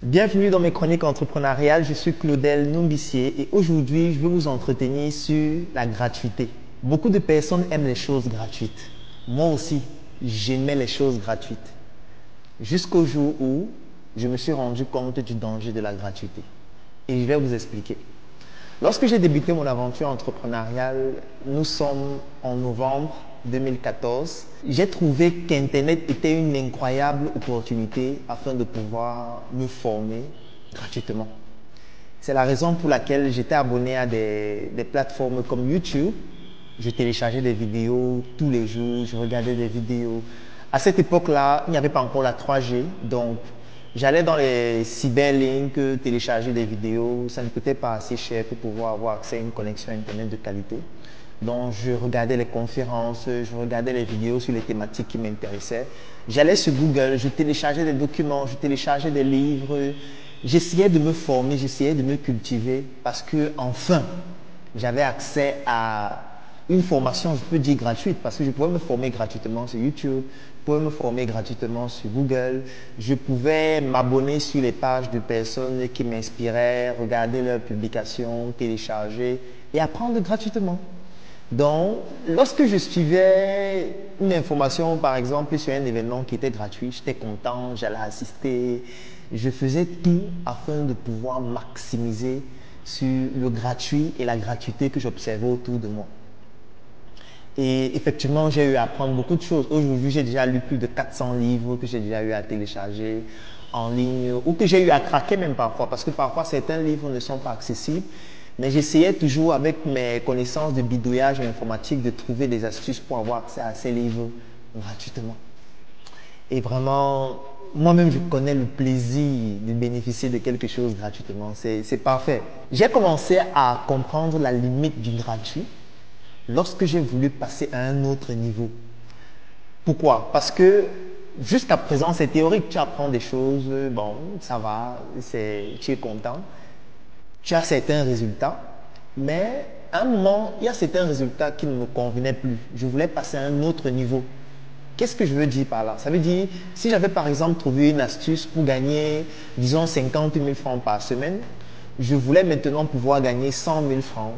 Bienvenue dans mes chroniques entrepreneuriales, je suis Claudel Numbissier et aujourd'hui je vais vous entretenir sur la gratuité. Beaucoup de personnes aiment les choses gratuites. Moi aussi, j'aimais les choses gratuites. Jusqu'au jour où je me suis rendu compte du danger de la gratuité. Et je vais vous expliquer. Lorsque j'ai débuté mon aventure entrepreneuriale, nous sommes en novembre 2014, j'ai trouvé qu'Internet était une incroyable opportunité afin de pouvoir me former gratuitement. C'est la raison pour laquelle j'étais abonné à des plateformes comme YouTube. Je téléchargeais des vidéos tous les jours, je regardais des vidéos. À cette époque-là, il n'y avait pas encore la 3G, donc j'allais dans les cyberlinks télécharger des vidéos. Ça ne coûtait pas assez cher pour pouvoir avoir accès à une connexion Internet de qualité. Donc, je regardais les conférences, je regardais les vidéos sur les thématiques qui m'intéressaient. J'allais sur Google, je téléchargeais des documents, je téléchargeais des livres. J'essayais de me former, j'essayais de me cultiver parce que, enfin, j'avais accès à une formation, je peux dire gratuite, parce que je pouvais me former gratuitement sur YouTube, je pouvais me former gratuitement sur Google, je pouvais m'abonner sur les pages de personnes qui m'inspiraient, regarder leurs publications, télécharger et apprendre gratuitement. Donc, lorsque je suivais une information, par exemple, sur un événement qui était gratuit, j'étais content, j'allais assister. Je faisais tout afin de pouvoir maximiser sur le gratuit et la gratuité que j'observais autour de moi. Et effectivement, j'ai eu à apprendre beaucoup de choses. Aujourd'hui, j'ai déjà lu plus de 400 livres que j'ai déjà eu à télécharger en ligne ou que j'ai eu à craquer même parfois, parce que parfois certains livres ne sont pas accessibles. Mais j'essayais toujours avec mes connaissances de bidouillage informatique de trouver des astuces pour avoir accès à ces livres gratuitement. Et vraiment, moi-même, je connais le plaisir de bénéficier de quelque chose gratuitement. C'est parfait. J'ai commencé à comprendre la limite du gratuit lorsque j'ai voulu passer à un autre niveau. Pourquoi? Parce que jusqu'à présent, c'est théorique. Tu apprends des choses, bon, ça va, tu es content. Tu as certains résultats, mais à un moment, il y a certains résultats qui ne me convenaient plus. Je voulais passer à un autre niveau. Qu'est-ce que je veux dire par là? Ça veut dire, si j'avais par exemple trouvé une astuce pour gagner, disons, 50 000 francs par semaine, je voulais maintenant pouvoir gagner 100 000 francs,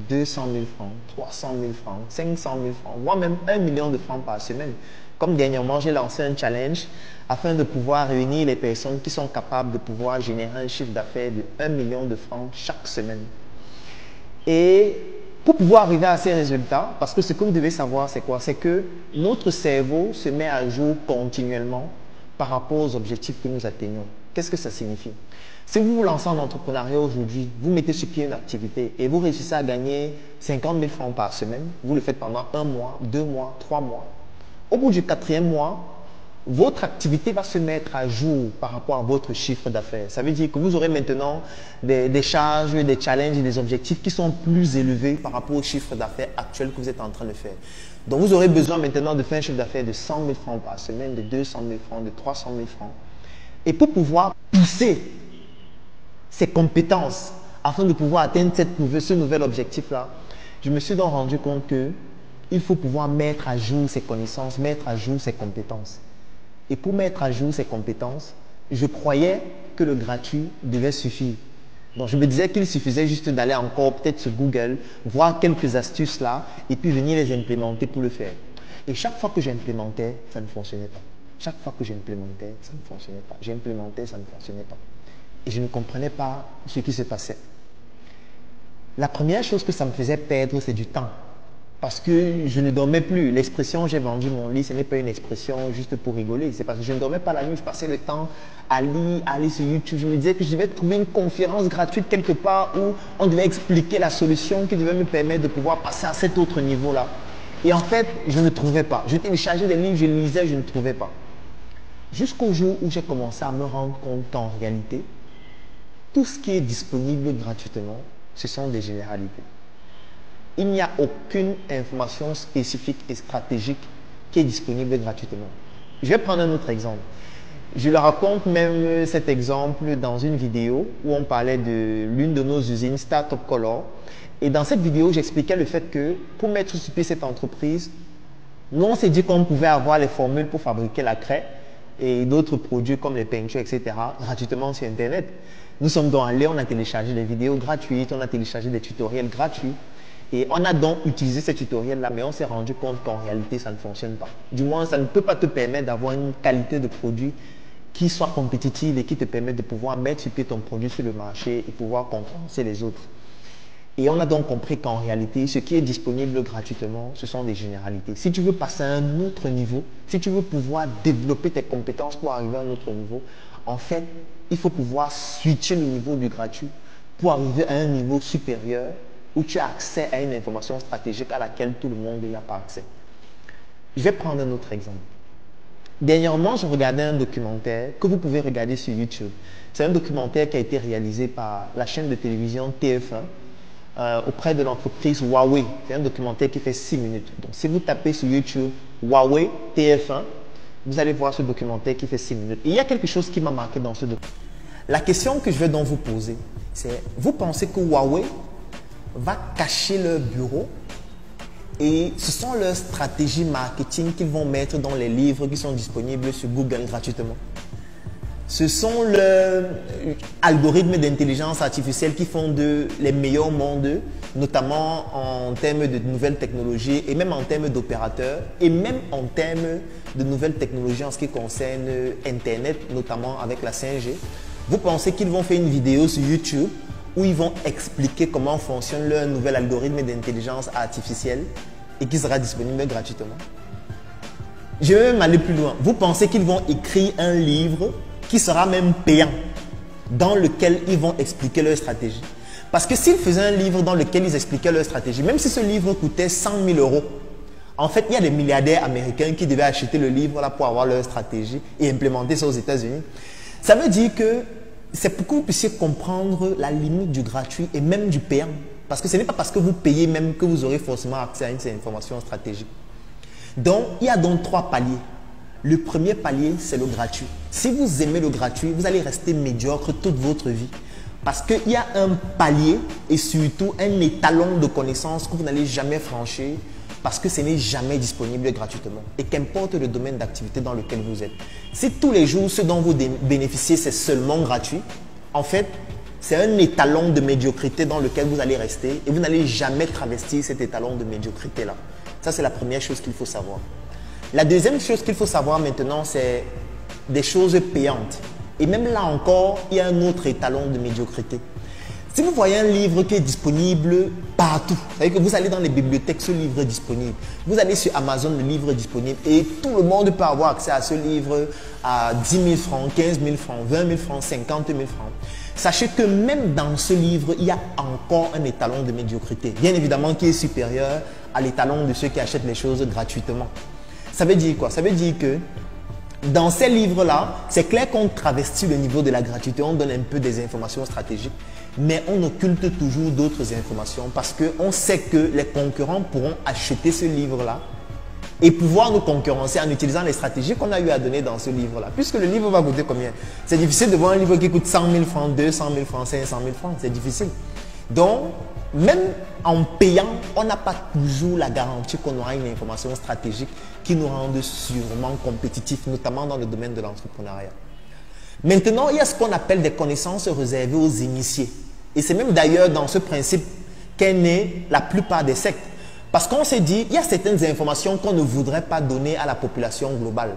200 000 francs, 300 000 francs, 500 000 francs, voire même 1 million de francs par semaine. Comme dernièrement, j'ai lancé un challenge afin de pouvoir réunir les personnes qui sont capables de pouvoir générer un chiffre d'affaires de 1 million de francs chaque semaine. Et pour pouvoir arriver à ces résultats, parce que ce que vous devez savoir, c'est quoi? C'est que notre cerveau se met à jour continuellement par rapport aux objectifs que nous atteignons. Qu'est-ce que ça signifie? Si vous vous lancez en entrepreneuriat aujourd'hui, vous mettez sur pied une activité et vous réussissez à gagner 50 000 francs par semaine, vous le faites pendant 1 mois, 2 mois, 3 mois. Au bout du 4e mois, votre activité va se mettre à jour par rapport à votre chiffre d'affaires. Ça veut dire que vous aurez maintenant des charges, des challenges et des objectifs qui sont plus élevés par rapport au chiffre d'affaires actuel que vous êtes en train de faire. Donc vous aurez besoin maintenant de faire un chiffre d'affaires de 100 000 francs par semaine, de 200 000 francs, de 300 000 francs. Et pour pouvoir pousser ces compétences afin de pouvoir atteindre ce nouvel objectif-là, je me suis donc rendu compte qu'il faut pouvoir mettre à jour ses connaissances, mettre à jour ses compétences. Et pour mettre à jour ces compétences, je croyais que le gratuit devait suffire. Donc je me disais qu'il suffisait juste d'aller encore peut-être sur Google, voir quelques astuces là, et puis venir les implémenter pour le faire. Et chaque fois que j'implémentais, ça ne fonctionnait pas. Chaque fois que j'implémentais, ça ne fonctionnait pas. J'implémentais, ça ne fonctionnait pas. Et je ne comprenais pas ce qui se passait. La première chose que ça me faisait perdre, c'est du temps. Parce que je ne dormais plus. L'expression j'ai vendu mon lit, ce n'est pas une expression juste pour rigoler. C'est parce que je ne dormais pas la nuit, je passais le temps à lire, à aller sur YouTube. Je me disais que je devais trouver une conférence gratuite quelque part où on devait expliquer la solution qui devait me permettre de pouvoir passer à cet autre niveau-là. Et en fait, je ne trouvais pas. Je téléchargeais des livres, je lisais, je ne trouvais pas. Jusqu'au jour où j'ai commencé à me rendre compte qu'en réalité, tout ce qui est disponible gratuitement, ce sont des généralités. Il n'y a aucune information spécifique et stratégique qui est disponible gratuitement. Je vais prendre un autre exemple. Je le raconte même cet exemple dans une vidéo où on parlait de l'une de nos usines, Startup Color. Et dans cette vidéo, j'expliquais le fait que pour mettre sur pied cette entreprise, nous on s'est dit qu'on pouvait avoir les formules pour fabriquer la craie, et d'autres produits comme les peintures, etc., gratuitement sur Internet. Nous sommes donc allés, on a téléchargé des vidéos gratuites, on a téléchargé des tutoriels gratuits. Et on a donc utilisé ces tutoriels-là, mais on s'est rendu compte qu'en réalité, ça ne fonctionne pas. Du moins, ça ne peut pas te permettre d'avoir une qualité de produit qui soit compétitive et qui te permette de pouvoir mettre sur pied ton produit sur le marché et pouvoir concurrencer les autres. Et on a donc compris qu'en réalité, ce qui est disponible gratuitement, ce sont des généralités. Si tu veux passer à un autre niveau, si tu veux pouvoir développer tes compétences pour arriver à un autre niveau, en fait, il faut pouvoir switcher le niveau du gratuit pour arriver à un niveau supérieur où tu as accès à une information stratégique à laquelle tout le monde n'a pas accès. Je vais prendre un autre exemple. Dernièrement, je regardais un documentaire que vous pouvez regarder sur YouTube. C'est un documentaire qui a été réalisé par la chaîne de télévision TF1 auprès de l'entreprise Huawei. C'est un documentaire qui fait 6 minutes. Donc, si vous tapez sur YouTube Huawei TF1, vous allez voir ce documentaire qui fait 6 minutes. Et il y a quelque chose qui m'a marqué dans ce documentaire. La question que je vais donc vous poser, c'est: vous pensez que Huawei va cacher leur bureau et ce sont leurs stratégies marketing qu'ils vont mettre dans les livres qui sont disponibles sur Google gratuitement? Ce sont leurs algorithmes d'intelligence artificielle qui font les meilleurs mondes, notamment en termes de nouvelles technologies et même en termes d'opérateurs et même en termes de nouvelles technologies en ce qui concerne Internet, notamment avec la 5G. Vous pensez qu'ils vont faire une vidéo sur YouTube où ils vont expliquer comment fonctionne leur nouvel algorithme d'intelligence artificielle et qui sera disponible gratuitement? Je vais même aller plus loin. Vous pensez qu'ils vont écrire un livre qui sera même payant, dans lequel ils vont expliquer leur stratégie? Parce que s'ils faisaient un livre dans lequel ils expliquaient leur stratégie, même si ce livre coûtait 100 000 euros, en fait, il y a des milliardaires américains qui devaient acheter le livre là pour avoir leur stratégie et implémenter ça aux États-Unis. Ça veut dire que c'est pour que vous puissiez comprendre la limite du gratuit et même du payant. Parce que ce n'est pas parce que vous payez même que vous aurez forcément accès à une information stratégique. Donc, il y a donc 3 paliers. Le premier palier, c'est le gratuit. Si vous aimez le gratuit, vous allez rester médiocre toute votre vie. Parce qu'il y a un palier et surtout un étalon de connaissances que vous n'allez jamais franchir parce que ce n'est jamais disponible gratuitement. Et qu'importe le domaine d'activité dans lequel vous êtes. Si tous les jours, ce dont vous bénéficiez, c'est seulement gratuit, en fait, c'est un étalon de médiocrité dans lequel vous allez rester et vous n'allez jamais travestir cet étalon de médiocrité-là. Ça, c'est la première chose qu'il faut savoir. La deuxième chose qu'il faut savoir maintenant, c'est des choses payantes. Et même là encore, il y a un autre étalon de médiocrité. Si vous voyez un livre qui est disponible partout, c'est-à-dire que vous allez dans les bibliothèques, ce livre est disponible. Vous allez sur Amazon, le livre est disponible et tout le monde peut avoir accès à ce livre à 10 000 francs, 15 000 francs, 20 000 francs, 50 000 francs. Sachez que même dans ce livre, il y a encore un étalon de médiocrité, bien évidemment qui est supérieur à l'étalon de ceux qui achètent les choses gratuitement. Ça veut dire quoi? Ça veut dire que dans ces livres-là, c'est clair qu'on travestit le niveau de la gratuité, on donne un peu des informations stratégiques, mais on occulte toujours d'autres informations parce qu'on sait que les concurrents pourront acheter ce livre-là et pouvoir nous concurrencer en utilisant les stratégies qu'on a eu à donner dans ce livre-là. Puisque le livre va coûter combien? C'est difficile de voir un livre qui coûte 100 000 francs, 200 000 francs, 500 000 francs. C'est difficile. Donc, même en payant, on n'a pas toujours la garantie qu'on aura une information stratégique qui nous rende sûrement compétitifs, notamment dans le domaine de l'entrepreneuriat. Maintenant, il y a ce qu'on appelle des connaissances réservées aux initiés. Et c'est même d'ailleurs dans ce principe qu'est née la plupart des sectes. Parce qu'on s'est dit, il y a certaines informations qu'on ne voudrait pas donner à la population globale.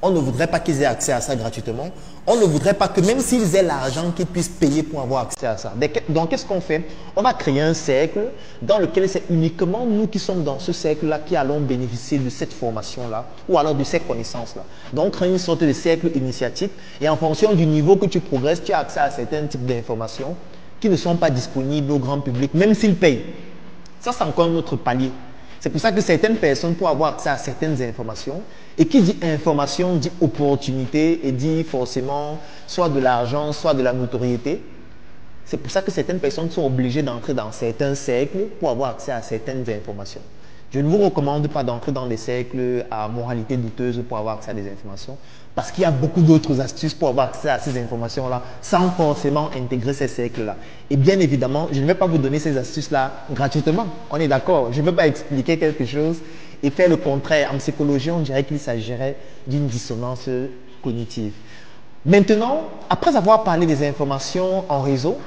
On ne voudrait pas qu'ils aient accès à ça gratuitement. On ne voudrait pas que même s'ils aient l'argent, qu'ils puissent payer pour avoir accès à ça. Donc, qu'est-ce qu'on fait? On va créer un cercle dans lequel c'est uniquement nous qui sommes dans ce cercle-là qui allons bénéficier de cette formation-là ou alors de ces connaissances-là. Donc, on crée une sorte de cercle initiatique et en fonction du niveau que tu progresses, tu as accès à certains types d'informations qui ne sont pas disponibles au grand public, même s'ils payent. Ça, c'est encore un autre palier. C'est pour ça que certaines personnes, pour avoir accès à certaines informations, et qui dit information, dit opportunité, et dit forcément soit de l'argent, soit de la notoriété. C'est pour ça que certaines personnes sont obligées d'entrer dans certains cercles pour avoir accès à certaines informations. Je ne vous recommande pas d'entrer dans des cercles à moralité douteuse pour avoir accès à des informations, parce qu'il y a beaucoup d'autres astuces pour avoir accès à ces informations-là, sans forcément intégrer ces cercles-là. Et bien évidemment, je ne vais pas vous donner ces astuces-là gratuitement. On est d'accord? Je ne veux pas expliquer quelque chose et faire le contraire. En psychologie, on dirait qu'il s'agirait d'une dissonance cognitive. Maintenant, après avoir parlé des informations en réseau,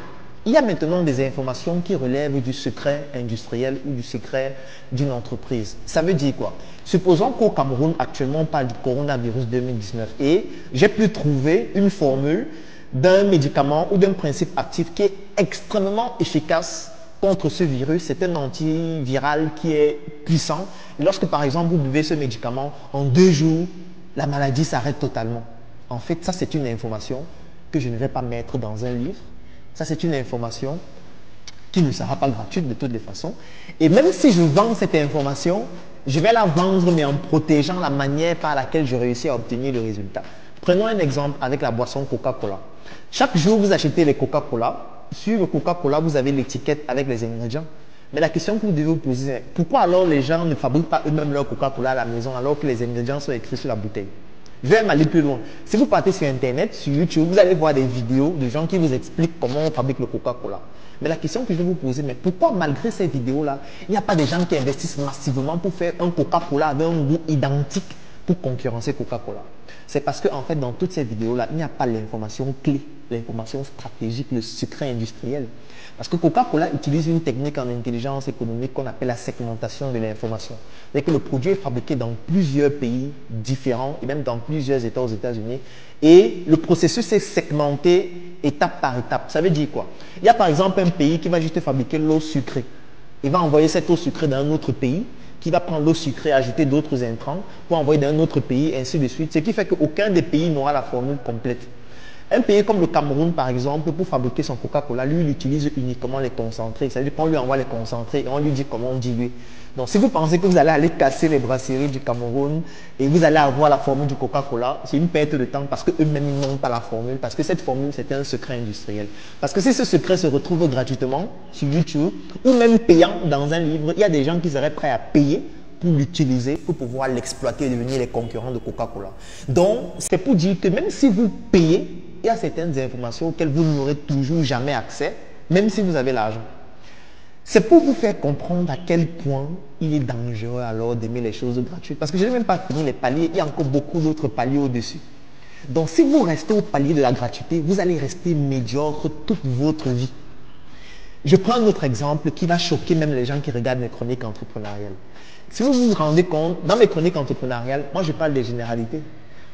il y a maintenant des informations qui relèvent du secret industriel ou du secret d'une entreprise. Ça veut dire quoi? Supposons qu'au Cameroun, actuellement, on parle du coronavirus 2019 et j'ai pu trouver une formule d'un médicament ou d'un principe actif qui est extrêmement efficace contre ce virus. C'est un antiviral qui est puissant. Et lorsque, par exemple, vous buvez ce médicament, en 2 jours, la maladie s'arrête totalement. En fait, ça, c'est une information que je ne vais pas mettre dans un livre. Ça, c'est une information qui ne sera pas gratuite de toutes les façons. Et même si je vends cette information, je vais la vendre, mais en protégeant la manière par laquelle je réussis à obtenir le résultat. Prenons un exemple avec la boisson Coca-Cola. Chaque jour, vous achetez les Coca-Cola. Sur le Coca-Cola, vous avez l'étiquette avec les ingrédients. Mais la question que vous devez vous poser, c'est pourquoi alors les gens ne fabriquent pas eux-mêmes leur Coca-Cola à la maison alors que les ingrédients sont écrits sur la bouteille? Je vais aller plus loin. Si vous partez sur Internet, sur YouTube, vous allez voir des vidéos de gens qui vous expliquent comment on fabrique le Coca-Cola. Mais la question que je vais vous poser, mais pourquoi malgré ces vidéos-là, il n'y a pas des gens qui investissent massivement pour faire un Coca-Cola avec un goût identique pour concurrencer Coca-Cola? C'est parce qu'en fait, dans toutes ces vidéos-là, il n'y a pas l'information clé, l'information stratégique, le secret industriel. Parce que Coca-Cola utilise une technique en intelligence économique qu'on appelle la segmentation de l'information. C'est que le produit est fabriqué dans plusieurs pays différents et même dans plusieurs États aux États-Unis. Et le processus est segmenté étape par étape. Ça veut dire quoi? Il y a par exemple un pays qui va juste fabriquer l'eau sucrée. Il va envoyer cette eau sucrée dans un autre pays qui va prendre l'eau sucrée, ajouter d'autres intrants pour envoyer dans un autre pays, ainsi de suite. Ce qui fait qu'aucun des pays n'aura la formule complète. Un pays comme le Cameroun, par exemple, pour fabriquer son Coca-Cola, lui, il utilise uniquement les concentrés. C'est-à-dire qu'on lui envoie les concentrés et on lui dit comment diluer. Donc, si vous pensez que vous allez aller casser les brasseries du Cameroun et vous allez avoir la formule du Coca-Cola, c'est une perte de temps parce qu'eux-mêmes, ils n'ont pas la formule. Parce que cette formule, c'est un secret industriel. Parce que si ce secret se retrouve gratuitement sur YouTube ou même payant dans un livre, il y a des gens qui seraient prêts à payer pour l'utiliser, pour pouvoir l'exploiter et devenir les concurrents de Coca-Cola. Donc, c'est pour dire que même si vous payez, il y a certaines informations auxquelles vous n'aurez toujours jamais accès, même si vous avez l'argent. C'est pour vous faire comprendre à quel point il est dangereux alors d'aimer les choses gratuites. Parce que je n'ai même pas fini les paliers, il y a encore beaucoup d'autres paliers au-dessus. Donc si vous restez au palier de la gratuité, vous allez rester médiocre toute votre vie. Je prends un autre exemple qui va choquer même les gens qui regardent mes chroniques entrepreneuriales. Si vous vous rendez compte, dans mes chroniques entrepreneuriales, moi je parle des généralités.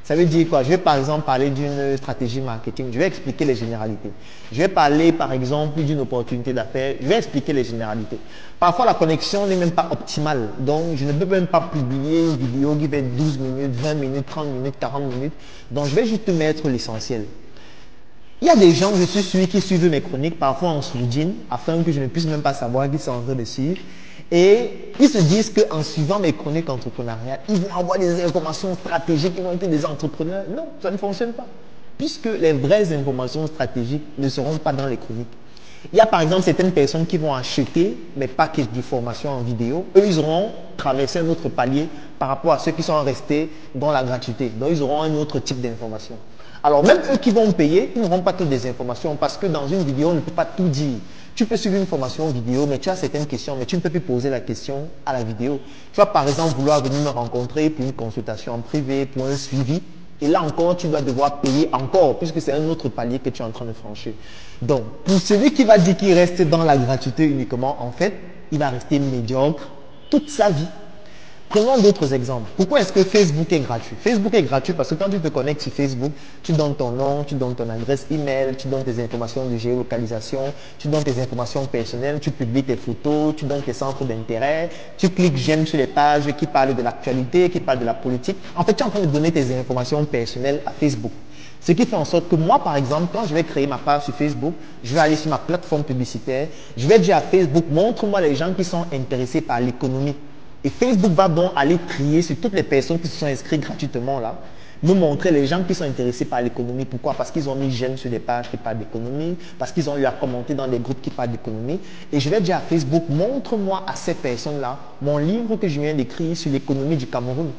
Ça veut dire quoi? Je vais par exemple parler d'une stratégie marketing, je vais expliquer les généralités. Je vais parler par exemple d'une opportunité d'affaires, je vais expliquer les généralités. Parfois la connexion n'est même pas optimale, donc je ne peux même pas publier une vidéo qui fait 12 minutes, 20 minutes, 30 minutes, 40 minutes. Donc je vais juste mettre l'essentiel. Il y a des gens, je suis sûr, qui suivent mes chroniques, parfois en sous-jean, afin que je ne puisse même pas savoir qu'ils sont en train de suivre. Et ils se disent qu'en suivant mes chroniques entrepreneuriales, ils vont avoir des informations stratégiques, ils vont être des entrepreneurs. Non, ça ne fonctionne pas. Puisque les vraies informations stratégiques ne seront pas dans les chroniques. Il y a par exemple certaines personnes qui vont acheter mes packages de formation en vidéo. Eux, ils auront traversé un autre palier par rapport à ceux qui sont restés dans la gratuité. Donc, ils auront un autre type d'information. Alors, même eux qui vont payer, ils n'auront pas toutes les informations parce que dans une vidéo, on ne peut pas tout dire. Tu peux suivre une formation vidéo, mais tu as certaines questions, mais tu ne peux plus poser la question à la vidéo. Tu vas par exemple vouloir venir me rencontrer pour une consultation en privé, pour un suivi. Et là encore, tu vas devoir payer encore, puisque c'est un autre palier que tu es en train de franchir. Donc, pour celui qui va dire qu'il reste dans la gratuité uniquement, en fait, il va rester médiocre toute sa vie. Prenons d'autres exemples. Pourquoi est-ce que Facebook est gratuit? Facebook est gratuit parce que quand tu te connectes sur Facebook, tu donnes ton nom, tu donnes ton adresse email, tu donnes tes informations de géolocalisation, tu donnes tes informations personnelles, tu publies tes photos, tu donnes tes centres d'intérêt, tu cliques j'aime sur les pages qui parlent de l'actualité, qui parlent de la politique. En fait, tu es en train de donner tes informations personnelles à Facebook. Ce qui fait en sorte que moi, par exemple, quand je vais créer ma page sur Facebook, je vais aller sur ma plateforme publicitaire, je vais dire à Facebook, montre-moi les gens qui sont intéressés par l'économie. Et Facebook va donc aller trier sur toutes les personnes qui se sont inscrites gratuitement là, me montrer les gens qui sont intéressés par l'économie. Pourquoi? Parce qu'ils ont mis j'aime sur des pages qui parlent d'économie, parce qu'ils ont eu à commenter dans des groupes qui parlent d'économie. Et je vais dire à Facebook, montre-moi à ces personnes-là mon livre que je viens d'écrire sur l'économie du Cameroun.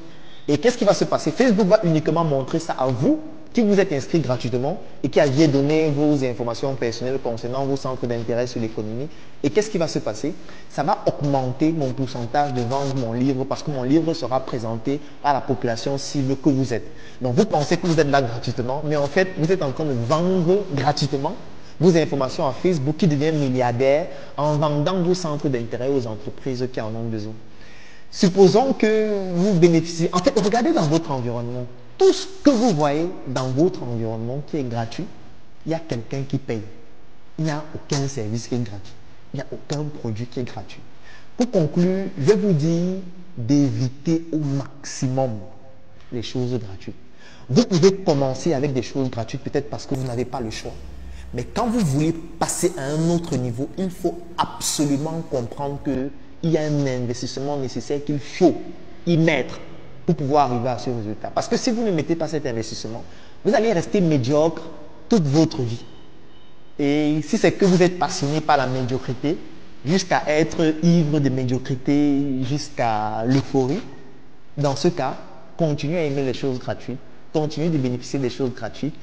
Et qu'est-ce qui va se passer? Facebook va uniquement montrer ça à vous qui vous êtes inscrit gratuitement et qui aviez donné vos informations personnelles concernant vos centres d'intérêt sur l'économie. Et qu'est-ce qui va se passer? Ça va augmenter mon pourcentage de vendre mon livre parce que mon livre sera présenté à la population cible que vous êtes. Donc vous pensez que vous êtes là gratuitement, mais en fait vous êtes en train de vendre gratuitement vos informations à Facebook qui devient milliardaire en vendant vos centres d'intérêt aux entreprises qui en ont besoin. Supposons que vous bénéficiez, en fait regardez dans votre environnement, tout ce que vous voyez dans votre environnement qui est gratuit, il y a quelqu'un qui paye. Il n'y a aucun service qui est gratuit. Il n'y a aucun produit qui est gratuit. Pour conclure, je vais vous dire d'éviter au maximum les choses gratuites. Vous pouvez commencer avec des choses gratuites peut-être parce que vous n'avez pas le choix. Mais quand vous voulez passer à un autre niveau, il faut absolument comprendre qu'il y a un investissement nécessaire qu'il faut y mettre pour pouvoir arriver à ce résultat. Parce que si vous ne mettez pas cet investissement, vous allez rester médiocre toute votre vie. Et si c'est que vous êtes passionné par la médiocrité, jusqu'à être ivre de médiocrité, jusqu'à l'euphorie, dans ce cas, continuez à aimer les choses gratuites, continuez de bénéficier des choses gratuites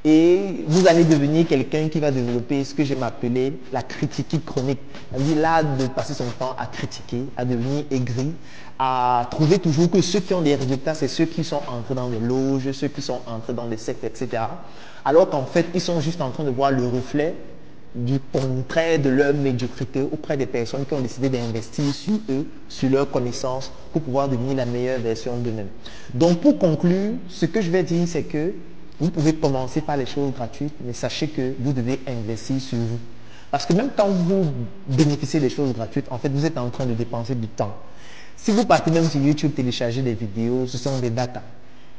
et vous allez devenir quelqu'un qui va développer ce que j'aime appeler la critique chronique. C'est-à-dire là de passer son temps à critiquer, à devenir aigri, à trouver toujours que ceux qui ont des résultats, c'est ceux qui sont entrés dans des loges, ceux qui sont entrés dans des sectes, etc. Alors qu'en fait, ils sont juste en train de voir le reflet du contraire de leur médiocrité auprès des personnes qui ont décidé d'investir sur eux, sur leurs connaissances, pour pouvoir devenir la meilleure version d'eux-mêmes. Donc pour conclure, ce que je vais dire, c'est que vous pouvez commencer par les choses gratuites, mais sachez que vous devez investir sur vous. Parce que même quand vous bénéficiez des choses gratuites, en fait, vous êtes en train de dépenser du temps. Si vous partez même sur YouTube télécharger des vidéos, ce sont des datas.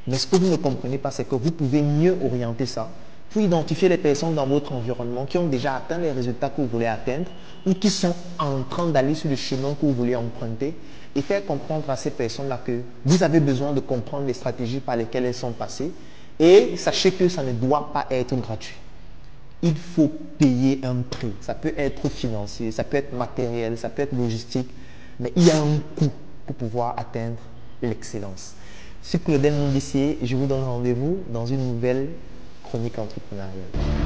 Mais ce que vous ne comprenez pas, c'est que vous pouvez mieux orienter ça pour identifier les personnes dans votre environnement qui ont déjà atteint les résultats que vous voulez atteindre ou qui sont en train d'aller sur le chemin que vous voulez emprunter et faire comprendre à ces personnes-là que vous avez besoin de comprendre les stratégies par lesquelles elles sont passées. Et sachez que ça ne doit pas être gratuit. Il faut payer un prix. Ça peut être financier, ça peut être matériel, ça peut être logistique, mais il y a un coût pour pouvoir atteindre l'excellence. Je suis Claudel Mondissier et je vous donne rendez-vous dans une nouvelle chronique entrepreneuriale.